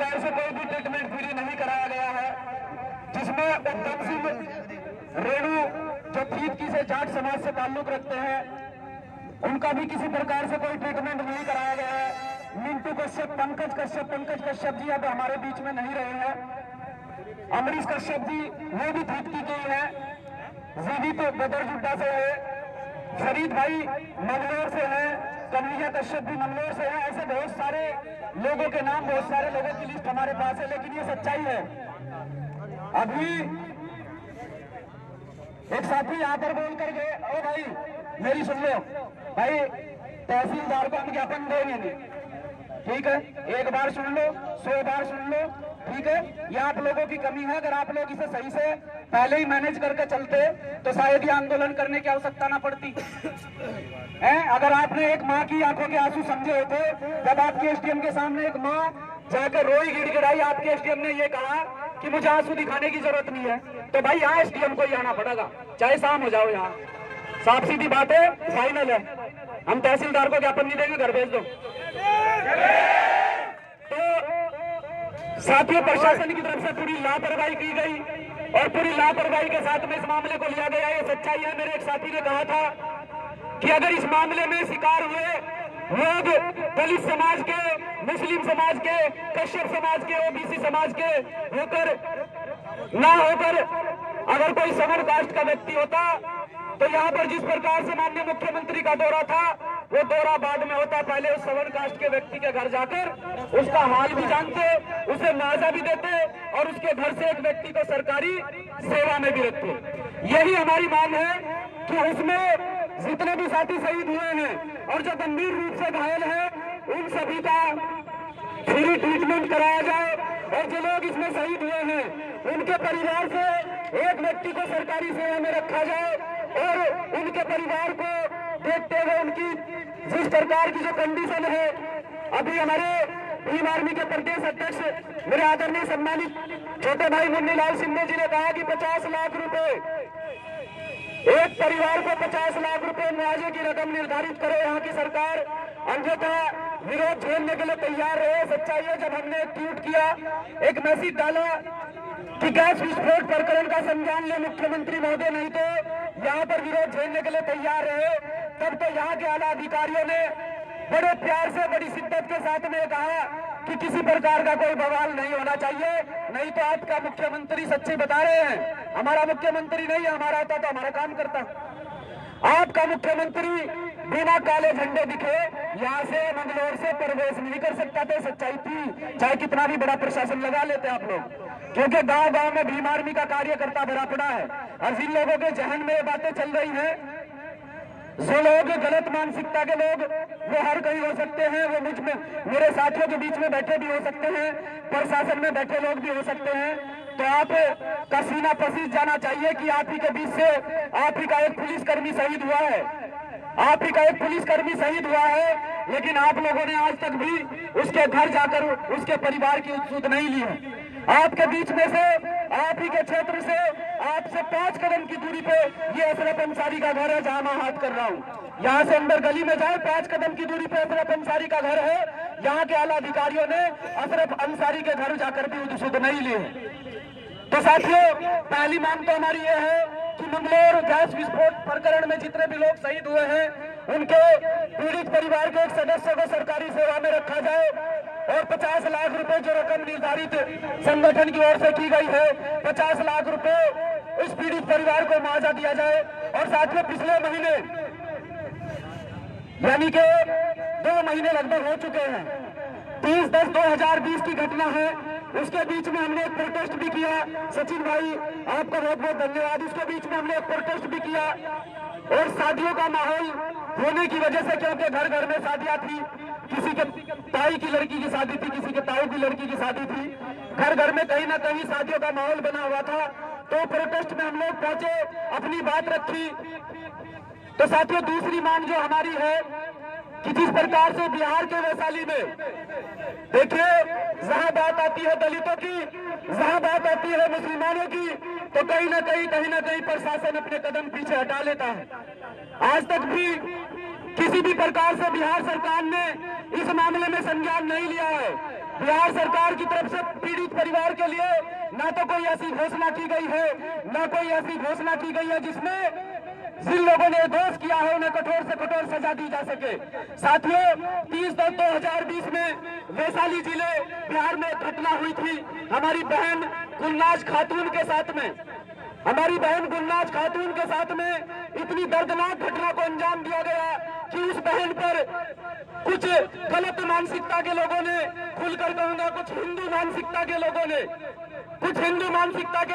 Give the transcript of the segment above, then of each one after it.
प्रकार से कोई भी ट्रीटमेंट फ्री नहीं कराया गया है, जिसमें उत्तम सिंह रेणु जो थीतकी से जाट समाज से ताल्लुक रखते हैं, उनका भी किसी प्रकार से कोई ट्रीटमेंट नहीं कराया गया है। मिंटू कश्यप, पंकज कश्यप जी अब हमारे बीच में नहीं रहे हैं। अमरीश कश्यप जी वो भी थीतकी के ही है। जीवित बदरजुड्डा से है। फरीद भाई मंगलोर से है। कन्हैया कश्यप भी मंगलोर से है। ऐसे बहुत सारे लोगों के नाम, बहुत सारे लोगों की लिस्ट हमारे पास है, लेकिन ये सच्चाई है। अभी एक साथी यहाँ पर बोल कर गए, ओ भाई मेरी सुन लो भाई, तहसीलदार को हम ज्ञापन देंगे नहीं, ठीक है? एक बार सुन लो, 100 बार सुन लो, ठीक है? ये आप लोगों की कमी है। अगर आप लोग इसे सही से पहले ही मैनेज करके चलते तो शायद ये आंदोलन करने की आवश्यकता ना पड़ती है। अगर आपने एक माँ की आंखों के आंसू समझे होते, जब आपके एसडीएम के सामने एक माँ जाकर रोई गिड़गिड़ाई, आपके एसडीएम ने ये कहा कि मुझे आंसू दिखाने की जरूरत नहीं है, तो भाई यहाँ एसडीएम को ही आना पड़ेगा, चाहे शाम हो जाओ। यहाँ साफ सीधी बात है, फाइनल है। हम तहसीलदार को ज्ञापन नहीं देंगे, घर भेज दो। तो साथियों, प्रशासन की तरफ से पूरी लापरवाही की गई और पूरी लापरवाही के साथ में इस मामले को लिया गया। ये सच्चाई है। मेरे एक साथी ने कहा था कि अगर इस मामले में शिकार हुए लोग दलित समाज के, मुस्लिम समाज के, कश्यप समाज के, ओबीसी समाज के होकर ना होकर अगर कोई सवर्ण कास्ट का व्यक्ति होता, तो यहाँ पर जिस प्रकार से माननीय मुख्यमंत्री का दौरा था, वो दौरा बाद में होता। पहले उस सवर्ण कास्ट के व्यक्ति के घर जाकर उसका हाल भी जानते, उसे मुआवजा भी देते और उसके घर से एक व्यक्ति को सरकारी सेवा में भी रखते। यही हमारी मांग है कि उसमें जितने भी साथी शहीद हुए हैं और जो गंभीर रूप से घायल है, उन सभी का फ्री ट्रीटमेंट कराया जाए और जो लोग इसमें शहीद हुए हैं, उनके परिवार से एक व्यक्ति को सरकारी सेवा में रखा जाए और उनके परिवार को देखते हुए उनकी जिस प्रकार की जो कंडीशन है, अभी हमारे भीम आर्मी के प्रदेश अध्यक्ष मेरे आदरणीय सम्मानित छोटे भाई मुन्नीलाल सिंधे जी ने कहा कि 50 लाख रुपए एक परिवार को 50 लाख रुपए मुआवजे की रकम निर्धारित करे यहाँ की सरकार, अन्यथा विरोध झेलने के लिए तैयार रहे। सच्चाई है, जब हमने एक ट्वीट किया, एक मैसेज डाला कि गैस विस्फोट प्रकरण का संज्ञान ले मुख्यमंत्री महोदय, नहीं तो यहाँ पर विरोध झेलने के लिए तैयार रहे, तब तो यहाँ के आला अधिकारियों ने बड़े प्यार से, बड़ी शिद्दत के साथ में कहा कि किसी प्रकार का कोई बवाल नहीं होना चाहिए, नहीं तो आपका मुख्यमंत्री सच्ची बता रहे हैं, हमारा मुख्यमंत्री नहीं, हमारा होता तो हमारा काम करता। आपका मुख्यमंत्री बिना काले झंडे दिखे यहाँ से मंगलौर से प्रवेश नहीं कर सकता था। सच्चाई थी, चाहे कितना भी बड़ा प्रशासन लगा लेते आप लोग, क्योंकि गांव गांव में भीम आर्मी का कार्यकर्ता भरा पड़ा है और जिन लोगों के जहन में ये बातें चल रही हैं, जो लोग गलत मानसिकता के लोग, वो हर कहीं हो सकते हैं, वो मुझ में, मेरे साथियों के बीच में बैठे भी हो सकते हैं, प्रशासन में बैठे लोग भी हो सकते हैं, तो आप का सीना पसीज जाना चाहिए कि आप ही के बीच से आप ही का एक पुलिसकर्मी शहीद हुआ है, आप ही का एक पुलिसकर्मी शहीद हुआ है, लेकिन आप लोगों ने आज तक भी उसके घर जाकर उसके परिवार की सुध नहीं ली है। आपके बीच में से, आप ही के क्षेत्र से, आपसे 5 कदम की दूरी पे ये अशरफ अंसारी का घर है, जहां मैं हाथ कर रहा हूँ। यहाँ से अंदर गली में जाए, 5 कदम की दूरी पे अशरफ अंसारी का घर है। यहाँ के आला अधिकारियों ने अशरफ अंसारी के घर जाकर भी सुध नहीं ली है। तो साथियों, पहली मांग तो हमारी ये है कि मंगलौर गैस विस्फोट प्रकरण में जितने भी लोग शहीद हुए हैं, उनके पीड़ित परिवार के एक सदस्य को सरकारी सेवा में रखा जाए और 50 लाख रुपए जो रकम निर्धारित संगठन की ओर से की गई है, 50 लाख रुपए इस पीड़ित परिवार को मुआवजा दिया जाए। और साथियों, पिछले महीने यानी कि 2 महीने लगभग हो चुके हैं, 30/10/2020 की घटना है, उसके बीच में हमने एक प्रोटेस्ट भी किया। सचिन भाई, आपका बहुत बहुत धन्यवाद। उसके बीच में हमने एक प्रोटेस्ट भी किया और शादियों का माहौल होने की वजह से, क्योंकि घर घर में शादियां थी, किसी के ताई की लड़की की शादी थी, किसी के ताऊ की लड़की की शादी थी, घर घर में कहीं ना कहीं शादियों का माहौल बना हुआ था। तो प्रोटेस्ट में हम लोग पहुंचे, अपनी बात रखी। तो साथियों, दूसरी मांग जो हमारी है कि जिस प्रकार से बिहार के वैशाली में, देखिए, जहां बात आती है दलितों की, जहां बात आती है मुसलमानों की, तो कहीं ना कहीं प्रशासन अपने कदम पीछे हटा लेता है। आज तक भी किसी भी प्रकार से बिहार सरकार ने इस मामले में संज्ञान नहीं लिया है। बिहार सरकार की तरफ से पीड़ित परिवार के लिए ना तो कोई ऐसी घोषणा की गई है, ना कोई ऐसी घोषणा की गई है जिसमें जिन लोगों ने दोष किया है उन्हें कठोर से कठोर सजा दी जा सके। साथियों, 30/2/2020 में वैशाली जिले बिहार में घटना हुई थी हमारी बहन गुलनाज खातून के साथ में। हमारी बहन गुलनाज खातून के साथ में इतनी दर्दनाक घटना को अंजाम दिया गया कि उस बहन पर कुछ गलत मानसिकता के लोगों ने, खुलकर कहूंगा कुछ हिंदू मानसिकता के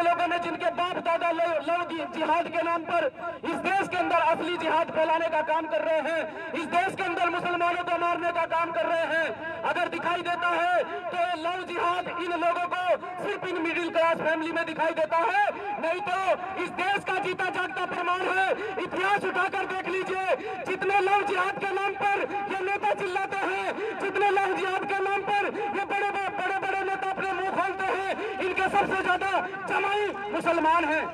लोगों ने, जिनके बाप दादा लव जिहाद के नाम पर इस देश के अंदर असली जिहाद फैलाने का काम कर रहे हैं, इस देश के अंदर मुसलमानों को मारने का काम कर रहे हैं। अगर दिखाई देता है तो ये लव जिहाद इन लोगों को सिर्फ इन मिडिल क्लास फैमिली में दिखाई देता है, नहीं तो इस देश का जीता जागता प्रमाण है। इतिहास उठाकर देख लीजिए, जितने लव जिहाद के नाम पर ये नेता चिल्लाते हैं, जितने लव जिहाद के नाम पर ये बड़े बड़े नेता अपने मुंह खोलते हैं, इनके सबसे ज्यादा जमाई मुसलमान हैं।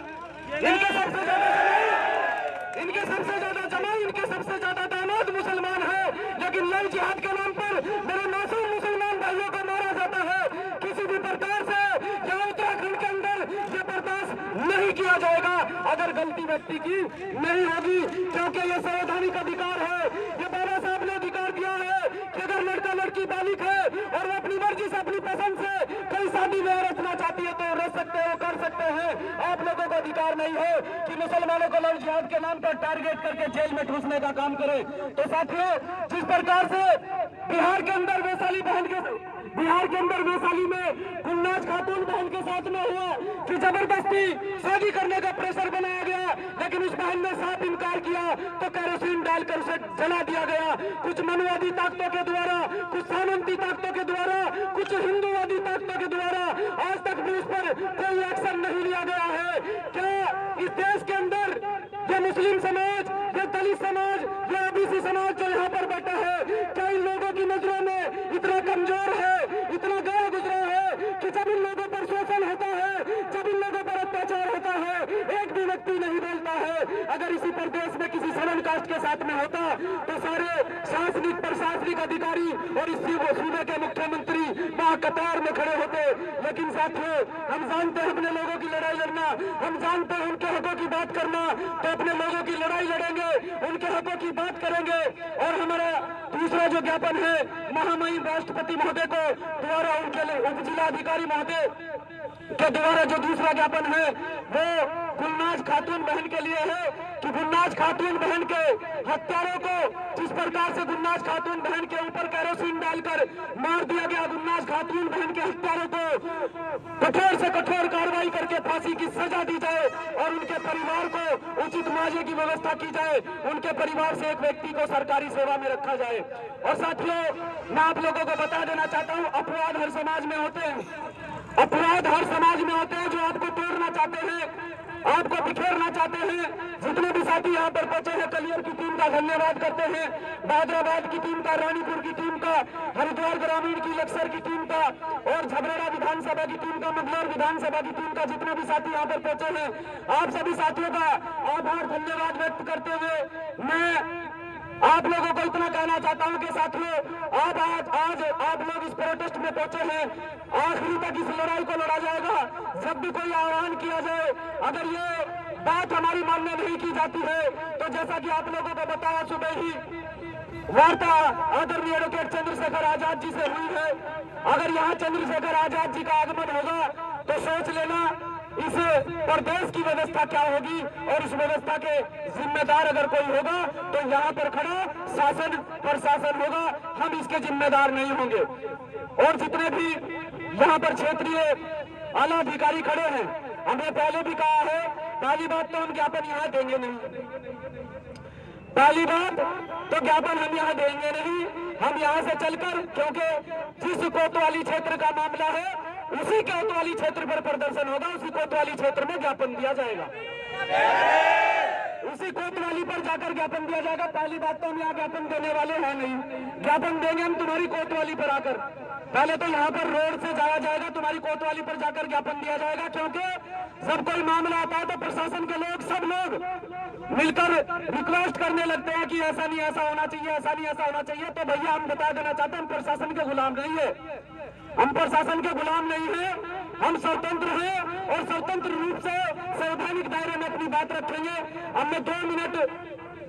इनके सबसे ज्यादा दामाद मुसलमान है। लेकिन लव जिहाद के नाम पर मेरे मासूम मुसलमान भाइयों को मारा जाता है। किसी भी प्रकार से यहाँ उत्तराखंड के अंदर ये बर्दाश्त नहीं किया जाएगा अगर गलती व्यक्ति की नहीं होगी, क्योंकि ये संवैधानिक अधिकार है। ये बाबा साहब ने अधिकार दिया है कि अगर लड़का लड़की बालिग है और वो अपनी मर्जी से अपनी पसंद से कोई शादी में रचना चाहती है तो रच सकते हो, कर सकते हैं। आप लोगों को अधिकार नहीं है कि मुसलमानों को लव जिहाद के नाम पर टारगेट करके जेल में ठूसने का काम करें। तो साथियों, जिस प्रकार से बिहार के अंदर वैशाली में गुलनाज खातून बहन के साथ में हुआ कि जबरदस्ती शादी करने का प्रेशर बनाया गया, लेकिन उस बहन ने साफ इनकार किया तो केरोसिन डालकर उसे जला दिया गया। कुछ मनुवादी ताकतों के द्वारा, कुछ सामंती ताकतों के द्वारा, कुछ हिंदूवादी ताकतों के द्वारा आज तक भी उस पर कोई एक्शन नहीं लिया गया है। क्या इस देश के अंदर ये मुस्लिम समाज, ये दलित समाज, ये ओबीसी समाज जो यहाँ पर बैठा है, क्या इन लोगों की नजरों में इतना कमजोर है, इतना गया गुजरा है कि जब इन लोगों पर शोषण होता है, जब इन लोगों पर अत्याचार होता है, एक भी व्यक्ति नहीं बोलता है। अगर इसी प्रदेश में किसी सलन कास्ट के साथ में होता तो सारे शासनिक प्रशासनिक अधिकारी और इस सूबे के मुख्यमंत्री वहां कतार में खड़े होते। लेकिन साथियों, हम जानते हैं अपने लोगों की लड़ाई लड़ना, हम जानते हैं उनके हकों की बात करना, तो अपने लोगों की लड़ाई लड़ेंगे, उनके हकों की बात करेंगे। और हमारा दूसरा जो ज्ञापन है महामहिम राष्ट्रपति महोदय को द्वारा, उनके उप जिलाधिकारी महोदय के द्वारा जो दूसरा ज्ञापन है वो गुलनाज खातून बहन के लिए है कि गुलनाज खातून बहन के हत्यारों को, जिस प्रकार से गुलनाज खातून बहन के ऊपर केरोसिन डालकर मार दिया गया, गुलनाज खातून बहन के हत्यारों को कठोर से कठोर कार्रवाई करके फांसी की सजा दी जाए और उनके परिवार को उचित मुआवजे की व्यवस्था की जाए। उनके परिवार से एक व्यक्ति को सरकारी सेवा में रखा जाए। और साथियों, मैं आप लोगों को बता देना चाहता हूँ, अपराध हर समाज में होते हैं, अपराध हर समाज में होते हैं जो आपको तोड़ना चाहते हैं, आपको बिखेरना चाहते हैं। जितने भी साथी यहाँ पर पहुंचे हैं, कलियर की टीम का धन्यवाद करते हैं, हैदराबाद की टीम का, रानीपुर की टीम का, हरिद्वार ग्रामीण की लक्सर की टीम का और झबरेड़ा विधानसभा की टीम का, मंगलौर विधानसभा की टीम का, जितने भी साथी यहाँ पर पहुंचे हैं, आप सभी साथियों का आभार धन्यवाद व्यक्त करते हुए मैं आप लोगों को इतना कहना चाहता हूं कि साथियों, आज आप लोग इस प्रोटेस्ट में पहुंचे हैं, आखिरी तक इस लड़ाई को लड़ा जाएगा। जब भी कोई आह्वान किया जाए, अगर ये बात हमारी मान्य नहीं की जाती है तो जैसा कि आप लोगों को बताया, सुबह ही वार्ता आदरणीय एडवोकेट चंद्रशेखर आजाद जी से हुई है। अगर यहाँ चंद्रशेखर आजाद जी का आगमन होगा तो सोच लेना इस प्रदेश की व्यवस्था क्या होगी, और इस व्यवस्था के जिम्मेदार अगर कोई होगा तो यहाँ पर खड़ा शासन प्रशासन होगा, हम इसके जिम्मेदार नहीं होंगे। और जितने भी यहाँ पर क्षेत्रीय आला अधिकारी खड़े हैं, हमने पहले भी कहा है, पहली बात तो हम ज्ञापन यहाँ देंगे नहीं, पहली बात तो ज्ञापन हम यहाँ देंगे नहीं। हम यहाँ से चलकर, क्योंकि जिस कोतवाली क्षेत्र का मामला है उसी कोतवाली क्षेत्र पर प्रदर्शन होगा, उसी कोतवाली क्षेत्र में ज्ञापन दिया जाएगा, उसी कोतवाली पर जाकर ज्ञापन दिया जाएगा। पहली बात तो हम यहाँ ज्ञापन देने वाले हैं नहीं, ज्ञापन देंगे हम तुम्हारी कोतवाली पर आकर। पहले तो यहाँ पर रोड से जाया जाएगा, तुम्हारी कोतवाली पर जाकर ज्ञापन दिया जाएगा, क्योंकि जब कोई मामला आता है तो प्रशासन के लोग, सब लोग मिलकर रिक्वेस्ट करने लगते हैं कि ऐसा नहीं ऐसा होना चाहिए, ऐसा नहीं ऐसा होना चाहिए। तो भैया हम बता देना चाहते हैं, हम प्रशासन के गुलाम नहीं है, हम प्रशासन के गुलाम नहीं हैं, हम स्वतंत्र हैं और स्वतंत्र रूप से संवैधानिक दायरे में अपनी बात रखेंगे। अब मैं 2 मिनट,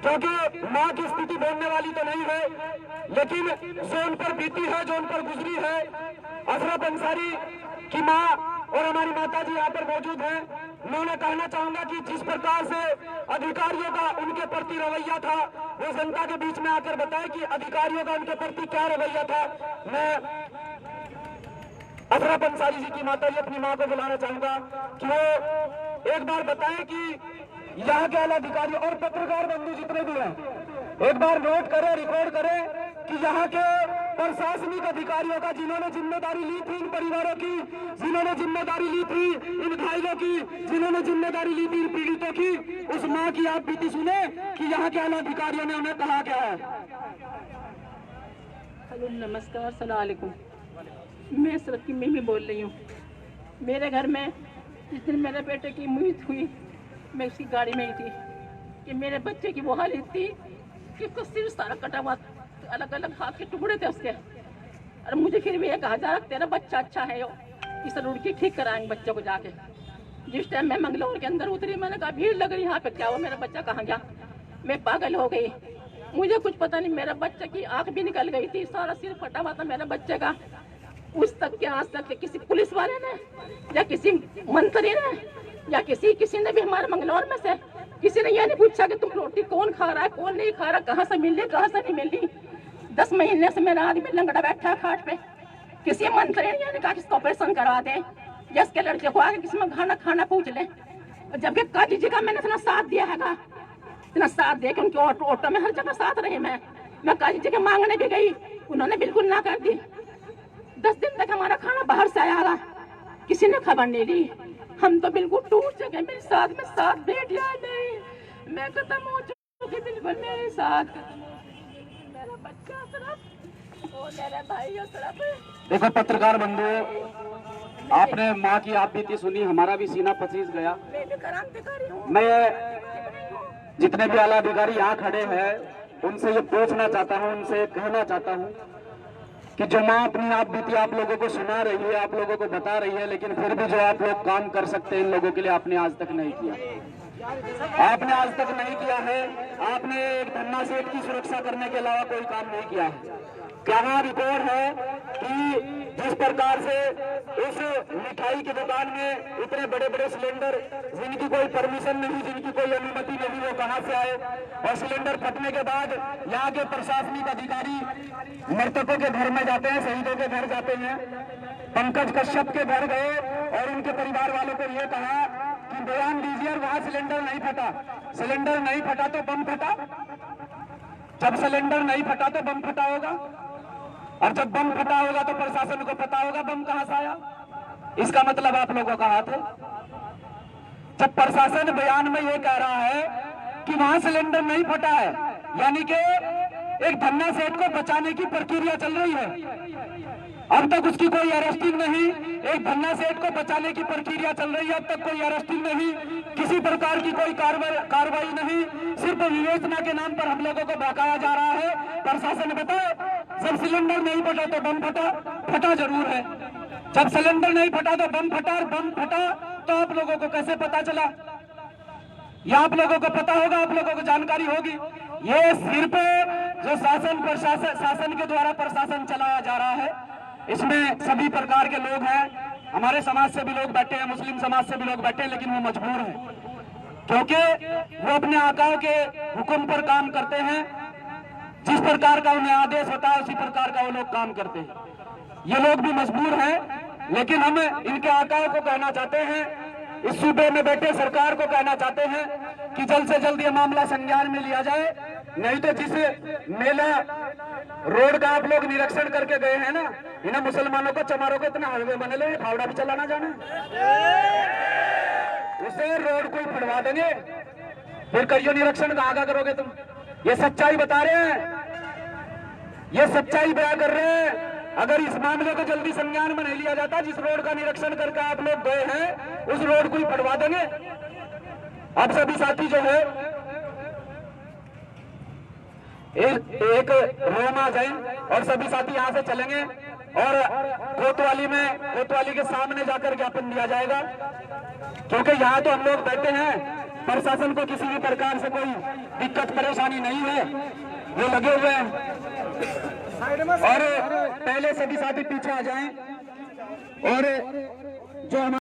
क्योंकि माँ की स्थिति बोलने वाली तो नहीं है, लेकिन जो उन पर बीती है, जो उन पर गुजरी है, अशरफ अंसारी की माँ और हमारी माता जी यहाँ पर मौजूद हैं। मैं उन्हें कहना चाहूंगा कि जिस प्रकार से अधिकारियों का उनके प्रति रवैया था, वो जनता के बीच में आकर बताए कि अधिकारियों का उनके प्रति क्या रवैया था। मैं अशरफ अंसारी जी की माता जी अपनी माँ को बुलाना चाहूंगा कि वो एक बार बताएं कि यहाँ के आला अधिकारी और पत्रकार बंधु जितने भी हैं, एक बार नोट करें, रिकॉर्ड करें कि यहाँ के प्रशासनिक अधिकारियों का जिन्होंने जिम्मेदारी ली थी इन परिवारों की, जिन्होंने जिम्मेदारी ली थी इन घायलों की, जिन्होंने जिम्मेदारी ली थी इन पीड़ितों की, उस माँ की आप बीती सुने कि यहाँ के आला अधिकारियों ने उन्हें कहा क्या है। हेलो, नमस्कार, अस्सलाम वालेकुम। मैं सड़क की मिमी बोल रही हूँ। मेरे घर में जिस दिन मेरे बेटे की मौत हुई, मैं उसकी गाड़ी में ही थी कि मेरे बच्चे की वो हालत थी कि उसका सिर सारा कटा हुआ, अलग अलग हाथ के टुकड़े थे उसके। और मुझे फिर भी ये कहा जा रहा तेरा बच्चा अच्छा है, इस रुड़की ठीक कराएंगे बच्चे को जाके। जिस टाइम मैं मंगलौर के अंदर उतरी, मैंने कहा भीड़ लग रही यहाँ पे, क्या हुआ, मेरा बच्चा कहाँ गया। मैं पागल हो गई, मुझे कुछ पता नहीं। मेरा बच्चा की आँख भी निकल गई थी, सारा सिर फटा हुआ था मेरे बच्चे का। उस तक के आज तक किसी पुलिस वाले ने या किसी मंत्री ने या किसी ने भी हमारे मंगलौर में से किसी ने यह नहीं पूछा कि तुम रोटी कौन खा रहा है, कौन नहीं खा रहा, कहाँ से मिल रही, कहाँ से नहीं मिल रही। 10 महीने से मेरा आदमी लंगड़ा बैठा है खाट पे। किसी मंत्री ने यह कहा कि इसका ऑपरेशन करवा दे या इसके लड़के को आगे किसी में खाना पूछ ले। जबकि काजी जी का मैंने इतना साथ दिया है, इतना साथ दिया कि उनके ऑटो में हर जगह साथ रहे। मैं काजी जी के मांगने भी गई, उन्होंने बिल्कुल ना कर दी। 10 दिन तक हमारा खाना बाहर से आया, किसी ने खबर नहीं ली। हम तो बिल्कुल टूट चुके, मेरे साथ में 7 बेटियां नहीं, मैं खत्म हो चुकी बिल्कुल मेरे साथ। मेरा बच्चा सिर्फ और मेरे भाई सिर्फ। देखो पत्रकार बंधु, आपने माँ की आप बीती सुनी, हमारा भी सीना पसीज गया। मैं जितने भी आला अधिकारी यहाँ खड़े हैं उनसे ये पूछना चाहता हूँ, उनसे कहना चाहता हूँ कि जो माँ अपनी आप बीती आप लोगों को सुना रही है, आप लोगों को बता रही है, लेकिन फिर भी जो आप लोग काम कर सकते हैं इन लोगों के लिए आपने आज तक नहीं किया। आपने आज तक नहीं किया है। आपने एक धन्ना सेठ की सुरक्षा करने के अलावा कोई काम नहीं किया है। क्या रिपोर्ट है कि जिस प्रकार से उस मिठाई की दुकान में इतने बड़े बड़े सिलेंडर, जिनकी कोई परमिशन नहीं, जिनकी कोई अनुमति नहीं, वो कहां से आए, और सिलेंडर फटने के बाद यहाँ के प्रशासनिक अधिकारी मृतकों के घर में जाते हैं, शहीदों के घर जाते हैं। पंकज कश्यप के घर गए और उनके परिवार वालों को ये कहा कि बयान दीजिए, और वहां सिलेंडर नहीं फटा। सिलेंडर नहीं फटा तो बम फटा, जब सिलेंडर नहीं फटा तो बम फटा होगा, और जब बम फटा होगा तो प्रशासन को पता होगा बम कहां से आया। इसका मतलब आप लोगों का हाथ है। जब प्रशासन बयान में ये कह रहा है कि वहां सिलेंडर नहीं फटा है, यानी कि एक धन्ना सेठ को बचाने की प्रक्रिया चल रही है। अब तक उसकी कोई अरेस्टिंग नहीं, एक धन्ना सेठ को बचाने की प्रक्रिया चल रही है, अब तक कोई अरेस्टिंग नहीं, किसी प्रकार की कोई कार्रवाई नहीं, सिर्फ विवेचना के नाम पर हम लोगों को बहकाया जा रहा है। प्रशासन बताए, जब सिलेंडर नहीं फटा तो बम फटा, फटा जरूर है। जब सिलेंडर नहीं फटा तो बम फटा, और बम फटा तो आप लोगों को कैसे पता चला? या आप लोगों को पता होगा, आप लोगों को जानकारी होगी। ये सिर्फ जो शासन के द्वारा प्रशासन चलाया जा रहा है, इसमें सभी प्रकार के लोग हैं। हमारे समाज से भी लोग बैठे हैं, मुस्लिम समाज से भी लोग बैठे हैं, लेकिन वो मजबूर हैं, क्योंकि वो अपने आकाओं के हुक्म पर काम करते हैं। जिस प्रकार का उन्हें आदेश होता है उसी प्रकार का वो लोग काम करते हैं। ये लोग भी मजबूर हैं, लेकिन हम इनके आकाओं को कहना चाहते हैं, इस सूबे में बैठे सरकार को कहना चाहते हैं कि जल्द से जल्द ये मामला संज्ञान में लिया जाए। नहीं तो जिस मेला रोड का आप लोग निरीक्षण करके गए हैं ना, इन्हें मुसलमानों को, चमारों को इतना हाईवे बने लो, फावड़ा भी चलाना जाने, उसे रोड को ही फड़वा देंगे। फिर करियो निरीक्षण कहाँ करोगे तुम? ये सच्चाई बता रहे हैं, ये सच्चाई बयां कर रहे हैं। अगर इस मामले को जल्दी संज्ञान में नहीं लिया जाता, जिस रोड का निरीक्षण करके आप लोग गए हैं उस रोड को ही फड़वा देंगे। अब सभी साथी जो है एक रो में आ जाए और सभी साथी यहाँ से चलेंगे और कोतवाली के सामने जाकर ज्ञापन दिया जाएगा, क्योंकि यहाँ तो हम लोग बैठे हैं, प्रशासन को किसी भी प्रकार से कोई दिक्कत परेशानी नहीं है, वो लगे हुए हैं। और पहले सभी साथी पीछे आ जाएं और जो